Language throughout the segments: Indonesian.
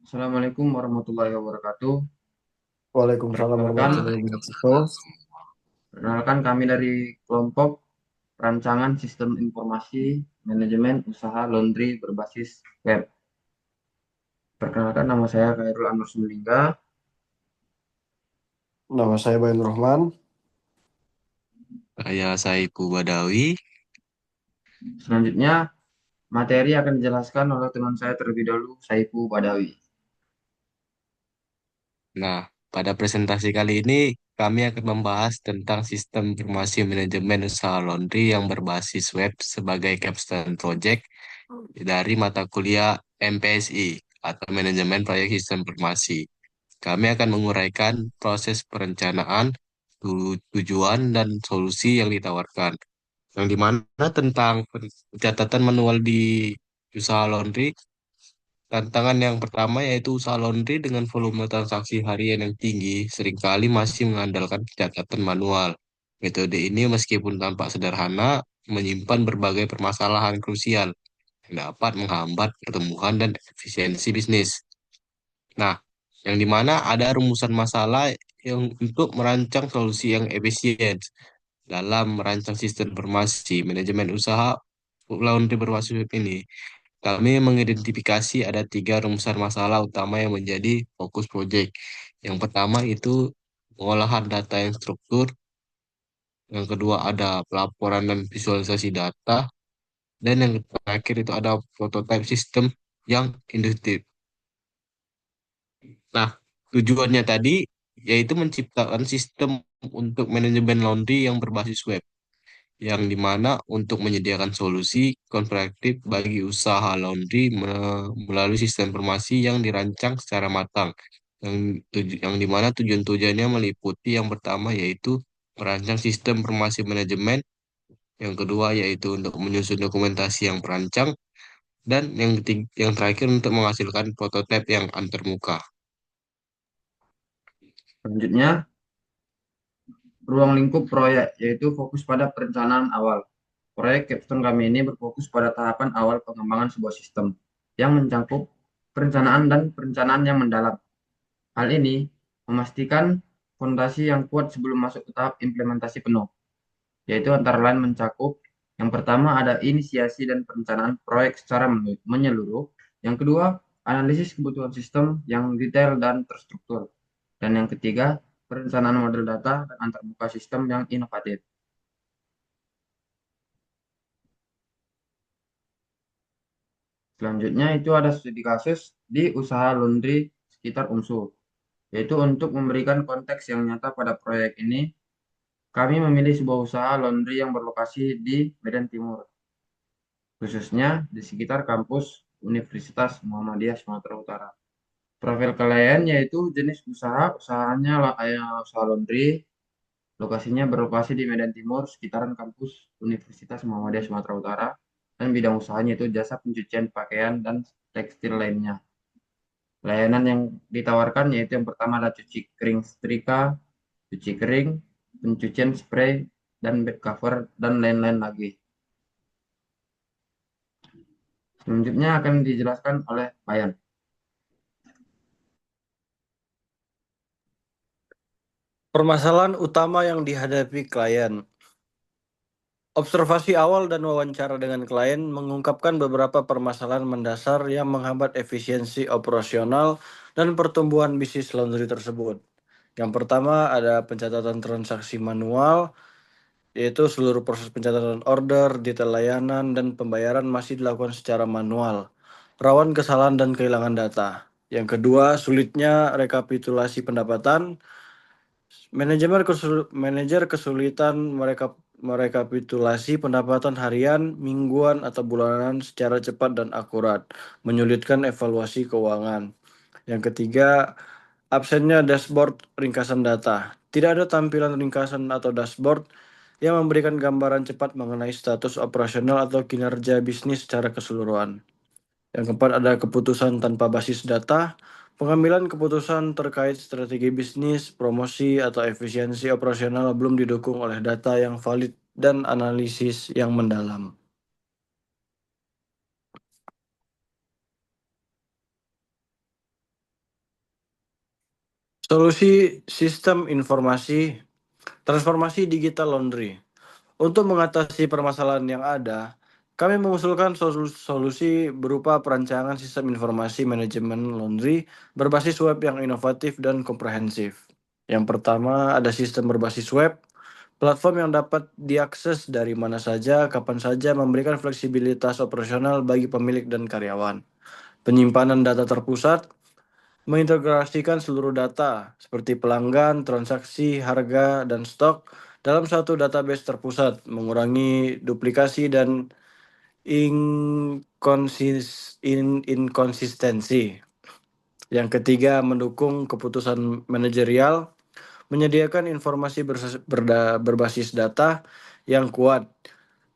Assalamualaikum warahmatullahi wabarakatuh. Waalaikumsalam Perkenalkan, warahmatullahi wabarakatuh. perkenalkan kami dari kelompok Perancangan Sistem Informasi Manajemen Usaha Laundry berbasis web. Perkenalkan nama saya Khairul Anwar Sumlingga. Nama saya Bayan Rohman. Saya Saiku Badawi. Selanjutnya, materi akan dijelaskan oleh teman saya terlebih dahulu, Saifu Badawi. Nah, pada presentasi kali ini kami akan membahas tentang sistem informasi manajemen usaha laundry yang berbasis web sebagai capstone project dari mata kuliah MPSI atau Manajemen Proyek Sistem Informasi. Kami akan menguraikan proses perencanaan, tujuan, dan solusi yang ditawarkan. Yang dimana tentang pencatatan manual di usaha laundry. Tantangan yang pertama yaitu usaha laundry dengan volume transaksi harian yang tinggi seringkali masih mengandalkan catatan manual. Metode ini meskipun tampak sederhana, menyimpan berbagai permasalahan krusial yang dapat menghambat pertumbuhan dan efisiensi bisnis. Nah, yang dimana ada rumusan masalah yang untuk merancang solusi yang efisien dalam merancang sistem informasi manajemen usaha laundry berbasis web ini. Kami mengidentifikasi ada tiga rumusan masalah utama yang menjadi fokus proyek. Yang pertama itu pengolahan data yang struktur, yang kedua ada pelaporan dan visualisasi data, dan yang terakhir itu ada prototype sistem yang induktif. Nah, tujuannya tadi yaitu menciptakan sistem untuk manajemen laundry yang berbasis web, yang dimana untuk menyediakan solusi konstruktif bagi usaha laundry melalui sistem informasi yang dirancang secara matang, yang dimana tujuannya meliputi yang pertama yaitu merancang sistem informasi manajemen, yang kedua yaitu untuk menyusun dokumentasi yang perancang, dan yang terakhir untuk menghasilkan prototipe yang antarmuka. Selanjutnya, ruang lingkup proyek, yaitu fokus pada perencanaan awal. Proyek Capstone kami ini berfokus pada tahapan awal pengembangan sebuah sistem yang mencakup perencanaan dan perencanaan yang mendalam. Hal ini memastikan fondasi yang kuat sebelum masuk ke tahap implementasi penuh, yaitu antara lain mencakup yang pertama ada inisiasi dan perencanaan proyek secara menyeluruh, yang kedua analisis kebutuhan sistem yang detail dan terstruktur, dan yang ketiga perencanaan model data dan antarmuka sistem yang inovatif. Selanjutnya itu ada studi kasus di usaha laundry sekitar UMSU, yaitu untuk memberikan konteks yang nyata pada proyek ini. Kami memilih sebuah usaha laundry yang berlokasi di Medan Timur, khususnya di sekitar kampus Universitas Muhammadiyah Sumatera Utara. Profil klien yaitu jenis usaha, usaha laundry, lokasinya berlokasi di Medan Timur, sekitaran kampus Universitas Muhammadiyah Sumatera Utara, dan bidang usahanya itu jasa pencucian pakaian dan tekstil lainnya. Layanan yang ditawarkan yaitu yang pertama adalah cuci kering setrika, cuci kering, pencucian spray, dan bed cover, dan lain-lain lagi. Selanjutnya akan dijelaskan oleh Bayan. Permasalahan utama yang dihadapi klien. Observasi awal dan wawancara dengan klien mengungkapkan beberapa permasalahan mendasar yang menghambat efisiensi operasional dan pertumbuhan bisnis laundry tersebut. Yang pertama ada pencatatan transaksi manual, yaitu seluruh proses pencatatan order, detail layanan, dan pembayaran masih dilakukan secara manual, rawan kesalahan dan kehilangan data. Yang kedua, sulitnya rekapitulasi pendapatan. Manajer kesulitan merekapitulasi pendapatan harian, mingguan, atau bulanan secara cepat dan akurat, menyulitkan evaluasi keuangan. Yang ketiga, absennya dashboard ringkasan data. Tidak ada tampilan ringkasan atau dashboard yang memberikan gambaran cepat mengenai status operasional atau kinerja bisnis secara keseluruhan. Yang keempat ada keputusan tanpa basis data. Pengambilan keputusan terkait strategi bisnis, promosi, atau efisiensi operasional belum didukung oleh data yang valid dan analisis yang mendalam. Solusi sistem informasi transformasi digital laundry. Untuk mengatasi permasalahan yang ada, kami mengusulkan solusi berupa perancangan sistem informasi manajemen laundry berbasis web yang inovatif dan komprehensif. Yang pertama, ada sistem berbasis web, platform yang dapat diakses dari mana saja, kapan saja, memberikan fleksibilitas operasional bagi pemilik dan karyawan. Penyimpanan data terpusat, mengintegrasikan seluruh data seperti pelanggan, transaksi, harga, dan stok dalam satu database terpusat, mengurangi duplikasi dan inkonsistensi. Yang ketiga, mendukung keputusan manajerial, menyediakan informasi berbasis data yang kuat,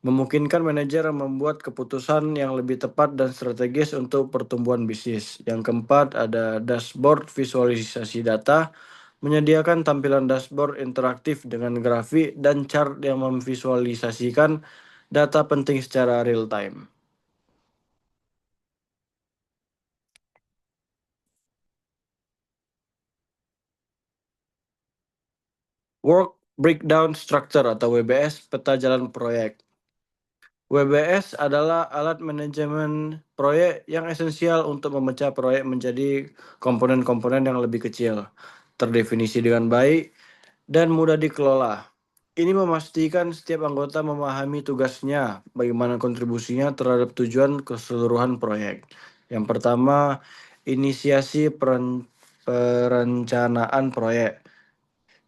memungkinkan manajer membuat keputusan yang lebih tepat dan strategis untuk pertumbuhan bisnis. Yang keempat, ada dashboard visualisasi data, menyediakan tampilan dashboard interaktif dengan grafik dan chart yang memvisualisasikan data penting secara real time. Work Breakdown Structure atau WBS, peta jalan proyek. WBS adalah alat manajemen proyek yang esensial untuk memecah proyek menjadi komponen-komponen yang lebih kecil, terdefinisi dengan baik, dan mudah dikelola. Ini memastikan setiap anggota memahami tugasnya, bagaimana kontribusinya terhadap tujuan keseluruhan proyek. Yang pertama, inisiasi perencanaan proyek,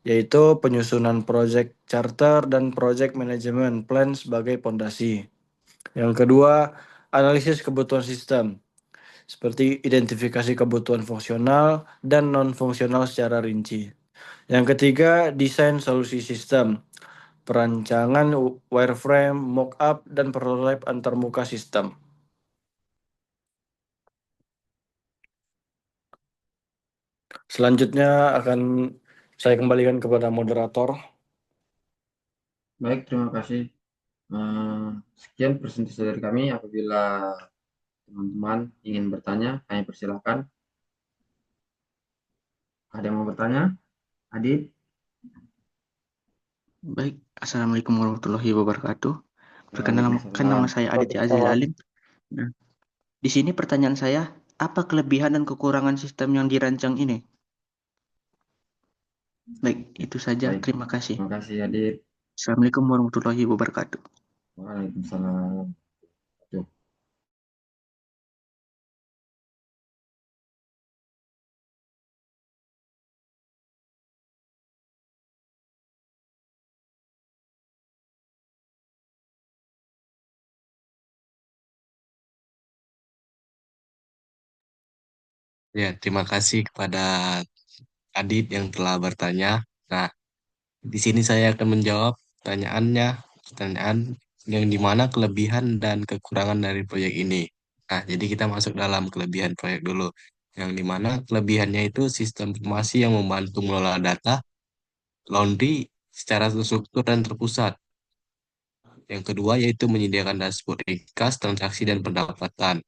yaitu penyusunan project charter dan project management plan sebagai pondasi. Yang kedua, analisis kebutuhan sistem, seperti identifikasi kebutuhan fungsional dan non-fungsional secara rinci. Yang ketiga, desain solusi sistem, perancangan wireframe, mockup, dan prototype antarmuka sistem. Selanjutnya akan saya kembalikan kepada moderator. Baik, terima kasih. Sekian presentasi dari kami. Apabila teman-teman ingin bertanya, kami persilahkan. Ada yang mau bertanya? Adit? Baik, Assalamualaikum warahmatullahi wabarakatuh. Perkenalkan, nama Waalaikumsalam. saya Aditya Azizal Alim. Nah, di sini pertanyaan saya, apa kelebihan dan kekurangan sistem yang dirancang ini? Baik, itu saja. Baik, Terima kasih. terima kasih Adit. Assalamualaikum warahmatullahi wabarakatuh. Waalaikumsalam. Tuh. Ya, terima kasih kepada Adit yang telah bertanya. Nah, di sini saya akan menjawab pertanyaan yang dimana kelebihan dan kekurangan dari proyek ini. Nah, jadi kita masuk dalam kelebihan proyek dulu. Yang dimana kelebihannya itu sistem informasi yang membantu mengelola data, laundry secara terstruktur dan terpusat. Yang kedua yaitu menyediakan dashboard ringkas, transaksi, dan pendapatan.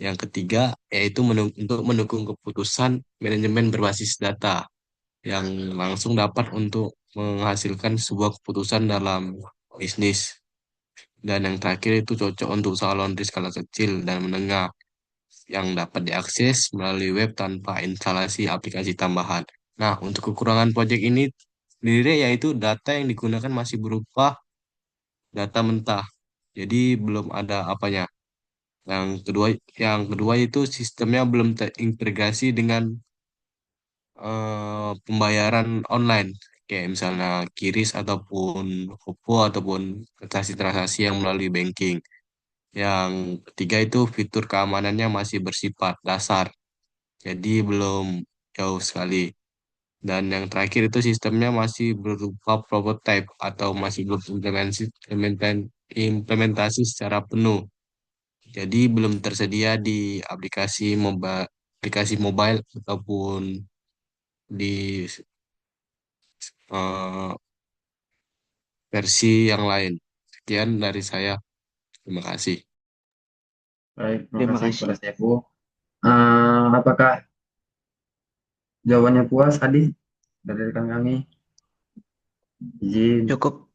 Yang ketiga yaitu untuk mendukung keputusan manajemen berbasis data yang langsung dapat untuk menghasilkan sebuah keputusan dalam bisnis. Dan yang terakhir itu cocok untuk usaha laundry skala kecil dan menengah yang dapat diakses melalui web tanpa instalasi aplikasi tambahan. Nah, untuk kekurangan proyek ini sendiri yaitu data yang digunakan masih berupa data mentah. Jadi belum ada apanya. Yang kedua, yang kedua itu sistemnya belum terintegrasi dengan pembayaran online, kayak misalnya QRIS ataupun OVO ataupun transaksi-transaksi yang melalui banking. Yang ketiga itu fitur keamanannya masih bersifat dasar, jadi belum jauh sekali. Dan yang terakhir itu sistemnya masih berupa prototype atau masih belum implementasi secara penuh. Jadi belum tersedia di aplikasi mobile ataupun di eh, versi yang lain. Sekian dari saya. Terima kasih. Baik, terima Terima kasih kasih. kepada Sefu. Apakah jawabannya puas, Adi, dari rekan kami. Izin. Cukup.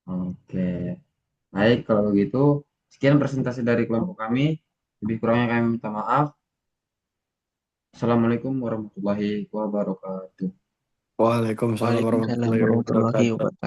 Oke. Baik, kalau begitu, sekian presentasi dari kelompok kami. Lebih kurangnya kami minta maaf. Assalamualaikum warahmatullahi wabarakatuh. Waalaikumsalam Waalaikumsalam warahmatullahi warahmatullahi wabarakatuh. wabarakatuh.